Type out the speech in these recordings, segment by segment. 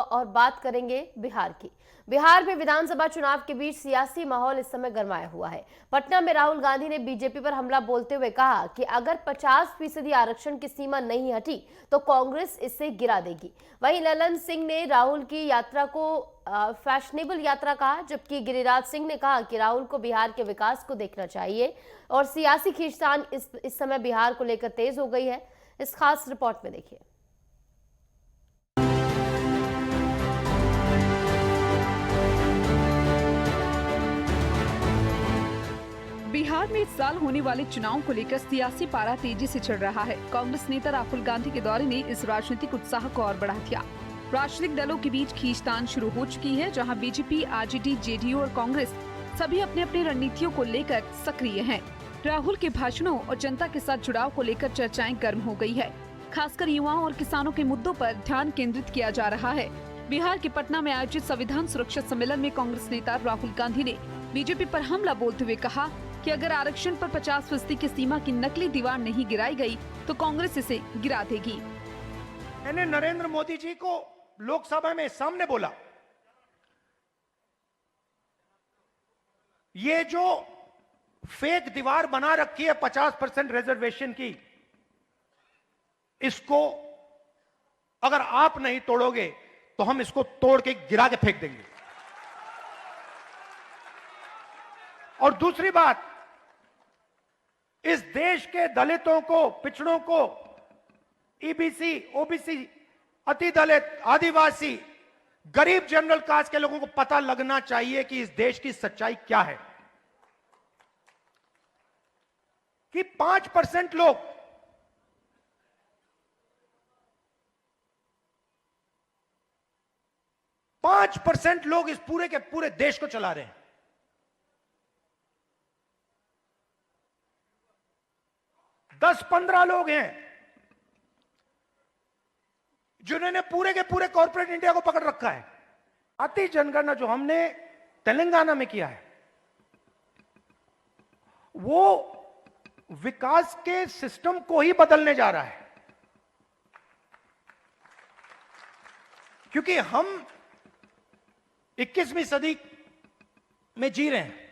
और बात करेंगे बिहार की। बिहार में विधानसभा चुनाव के बीच सियासी माहौल इस समय गरमाया हुआ है। पटना में राहुल गांधी ने बीजेपी पर हमला बोलते हुए कहा कि अगर 50% आरक्षण की सीमा नहीं हटी तो कांग्रेस इसे गिरा देगी। वहीं ललन सिंह ने राहुल की यात्रा को फैशनेबल यात्रा कहा, जबकि गिरिराज सिंह ने कहा कि राहुल को बिहार के विकास को देखना चाहिए और सियासी खींचतान इस समय बिहार को लेकर तेज हो गई है। इस खास रिपोर्ट में देखिए। बिहार में इस साल होने वाले चुनाव को लेकर सियासी पारा तेजी से चढ़ रहा है। कांग्रेस नेता राहुल गांधी के दौरे ने इस राजनीतिक उत्साह को और बढ़ा दिया। राजनीतिक दलों के बीच खींचतान शुरू हो चुकी है, जहां बीजेपी, आरजेडी, जेडीयू और कांग्रेस सभी अपने अपने रणनीतियों को लेकर सक्रिय हैं। राहुल के भाषणों और जनता के साथ जुड़ाव को लेकर चर्चाएं गर्म हो गई है। खासकर युवाओं और किसानों के मुद्दों पर ध्यान केंद्रित किया जा रहा है। बिहार के पटना में आयोजित संविधान सुरक्षा सम्मेलन में कांग्रेस नेता राहुल गांधी ने बीजेपी पर हमला बोलते हुए कहा कि अगर आरक्षण पर 50% की सीमा की नकली दीवार नहीं गिराई गई तो कांग्रेस इसे गिरा देगी। मैंने नरेंद्र मोदी जी को लोकसभा में सामने बोला, ये जो फेक दीवार बना रखी है 50% रिजर्वेशन की, इसको अगर आप नहीं तोड़ोगे तो हम इसको तोड़ के गिरा के फेंक देंगे। और दूसरी बात, इस देश के दलितों को, पिछड़ों को, ईबीसी, ओबीसी, अति दलित, आदिवासी, गरीब जनरल कास्ट के लोगों को पता लगना चाहिए कि इस देश की सच्चाई क्या है। कि 5% लोग इस पूरे के पूरे देश को चला रहे हैं। 10-15 लोग हैं जिन्होंने पूरे के पूरे कॉर्पोरेट इंडिया को पकड़ रखा है। अति जनगणना जो हमने तेलंगाना में किया है, वो विकास के सिस्टम को ही बदलने जा रहा है। क्योंकि हम 21वीं सदी में जी रहे हैं।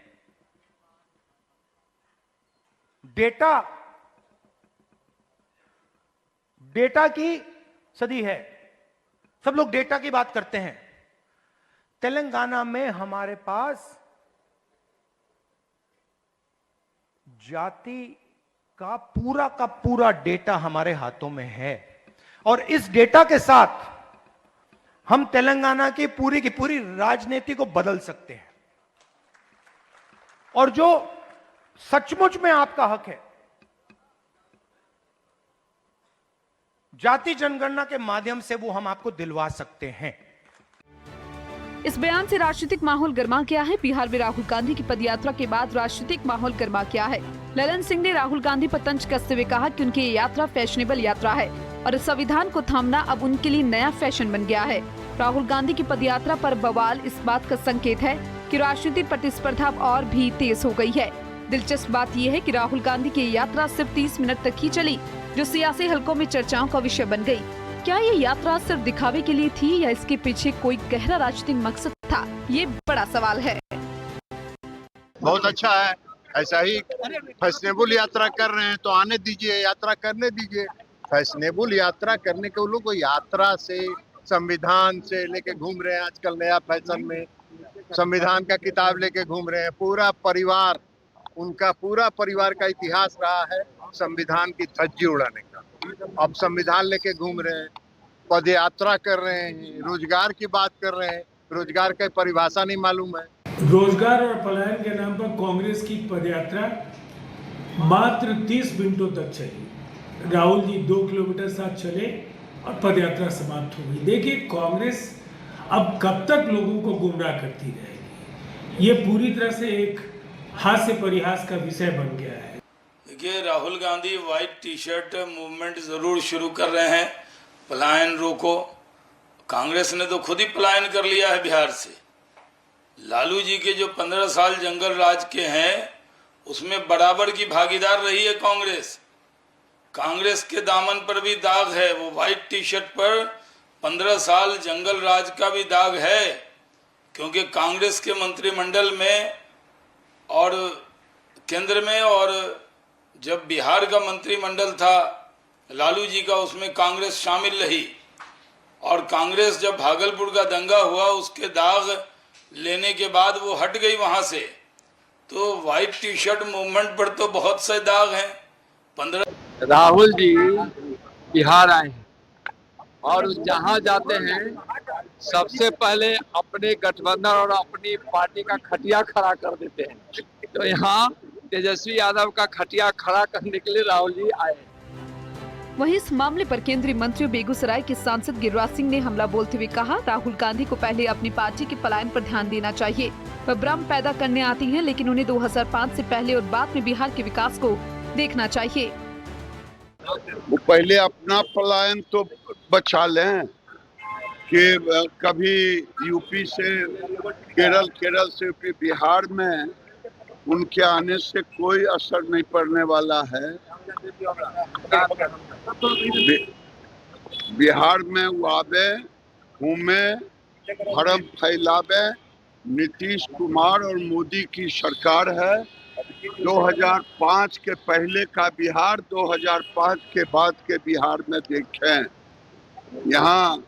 डेटा की सदी है। सब लोग डेटा की बात करते हैं। तेलंगाना में हमारे पास जाति का पूरा डेटा हमारे हाथों में है और इस डेटा के साथ हम तेलंगाना की पूरी राजनीति को बदल सकते हैं। और जो सचमुच में आपका हक है, जाति जनगणना के माध्यम से वो हम आपको दिलवा सकते हैं। इस बयान से राजनीतिक माहौल गर्मा गया है। बिहार में राहुल गांधी की पदयात्रा के बाद राजनीतिक माहौल गर्मा गया है। ललन सिंह ने राहुल गांधी पर तंज कसते हुए कहा कि उनकी ये यात्रा फैशनेबल यात्रा है और संविधान को थामना अब उनके लिए नया फैशन बन गया है। राहुल गांधी की पदयात्रा पर बवाल इस बात का संकेत है कि राजनीतिक प्रतिस्पर्धा और भी तेज हो गई है। दिलचस्प बात यह है कि राहुल गांधी की यात्रा सिर्फ 30 मिनट तक ही चली, जो सियासी हलकों में चर्चाओं का विषय बन गई। क्या ये यात्रा सिर्फ दिखावे के लिए थी या इसके पीछे कोई गहरा राजनीतिक मकसद था? ये बड़ा सवाल है। बहुत अच्छा है, ऐसा ही फैशनेबल यात्रा कर रहे हैं तो आने दीजिए, यात्रा करने दीजिए। फैशनेबल यात्रा करने के लोग यात्रा से, संविधान से लेके घूम रहे हैं। आजकल नया फैशन में संविधान का किताब लेके घूम रहे हैं। पूरा परिवार, उनका पूरा परिवार का इतिहास रहा है संविधान की धज्जी उड़ाने का। अब संविधान लेके घूम रहे हैं, पद यात्रा कर रहे हैं, रोजगार की बात कर रहे हैं। रोजगार की परिभाषा नहीं मालूम है। रोजगार और पलायन के नाम पर कांग्रेस की पदयात्रा मात्र 30 मिनटों तक चली। राहुल जी 2 किलोमीटर साथ चले और पदयात्रा समाप्त हो गई। देखिए, कांग्रेस अब कब तक लोगों को गुमराह करती रहेगी? ये पूरी तरह से एक हास्य परिहास का विषय बन गया है। देखिए, Rahul Gandhi white T shirt movement जरूर शुरू कर रहे हैं, पलायन रोको। कांग्रेस ने तो खुद ही पलायन कर लिया है बिहार से। लालू जी के जो 15 साल जंगल राज के हैं, उसमें बराबर की भागीदार रही है कांग्रेस। कांग्रेस के दामन पर भी दाग है। वो व्हाइट टी शर्ट पर 15 साल जंगल राज का भी दाग है, क्योंकि कांग्रेस के मंत्रिमंडल में और केंद्र में, और जब बिहार का मंत्रिमंडल था लालू जी का, उसमें कांग्रेस शामिल रही, और कांग्रेस जब भागलपुर का दंगा हुआ उसके दाग लेने के बाद वो हट गई वहां से। तो व्हाइट टी शर्ट मूवमेंट पर तो बहुत से दाग हैं। 15 राहुल जी बिहार आए हैं और जहां जाते हैं सबसे पहले अपने गठबंधन और अपनी पार्टी का खटिया खड़ा कर देते हैं। तो यहाँ तेजस्वी यादव का खटिया खड़ा करने के लिए राहुल जी आए हैं। वहीं इस मामले पर केंद्रीय मंत्री और बेगूसराय के सांसद गिरिराज सिंह ने हमला बोलते हुए कहा, राहुल गांधी को पहले अपनी पार्टी के पलायन पर ध्यान देना चाहिए। वह भ्रम पैदा करने आती हैं, लेकिन उन्हें 2005 से पहले और बाद में बिहार के विकास को देखना चाहिए। वो पहले अपना पलायन तो बचा लें कि कभी यूपी से केरल, केरल से यूपी, बिहार में उनके आने से कोई असर नहीं पड़ने वाला है। बिहार में वो आवे, घूमे, भरम फैलावे। नीतीश कुमार और मोदी की सरकार है। 2005 के पहले का बिहार, 2005 के बाद के बिहार में देखें, यहाँ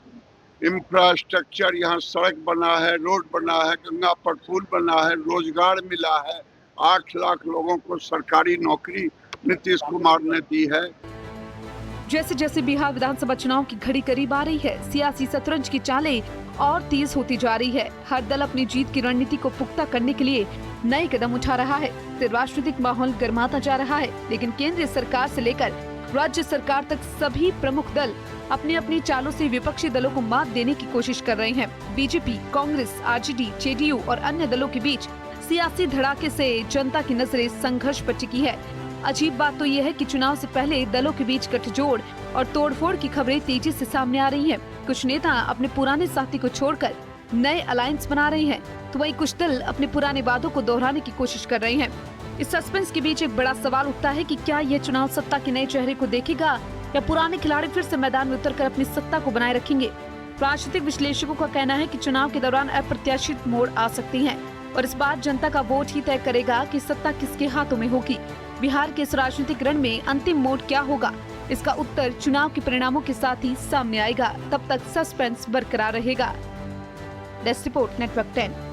इंफ्रास्ट्रक्चर, यहाँ सड़क बना है, रोड बना है, गंगा पर पुल बना है, रोजगार मिला है। 8 लाख लोगों को सरकारी नौकरी नीतीश कुमार ने दी है। जैसे जैसे बिहार विधानसभा चुनाव की घड़ी करीब आ रही है, सियासी शतरंज की चालें और तेज होती जा रही है। हर दल अपनी जीत की रणनीति को पुख्ता करने के लिए नए कदम उठा रहा है। तो राजनीतिक माहौल गर्माता जा रहा है, लेकिन केंद्रीय सरकार से लेकर राज्य सरकार तक सभी प्रमुख दल अपनी अपनी चालों से विपक्षी दलों को मात देने की कोशिश कर रहे हैं। बीजेपी, कांग्रेस, आरजेडी, जेडीयू और अन्य दलों के बीच सियासी धड़ाके से जनता की नजरें संघर्ष पर टिकी है। अजीब बात तो यह है कि चुनाव से पहले दलों के बीच गठजोड़ और तोड़फोड़ की खबरें तेजी से सामने आ रही हैं। कुछ नेता अपने पुराने साथी को छोड़कर नए अलायंस बना रहे हैं, तो वहीं कुछ दल अपने पुराने वादों को दोहराने की कोशिश कर रहे हैं। इस सस्पेंस के बीच एक बड़ा सवाल उठता है कि क्या यह चुनाव सत्ता के नए चेहरे को देखेगा या पुराने खिलाड़ी फिर से मैदान में उतरकर अपनी सत्ता को बनाए रखेंगे। राजनीतिक विश्लेषकों का कहना है कि चुनाव के दौरान अप्रत्याशित मोड़ आ सकती हैं और इस बार जनता का वोट ही तय करेगा कि सत्ता किसके हाथों में होगी। बिहार के इस राजनीतिक रण में अंतिम मोड़ क्या होगा, इसका उत्तर चुनाव के परिणामों के साथ ही सामने आएगा। तब तक सस्पेंस बरकरार रहेगा। Desk report, network 10।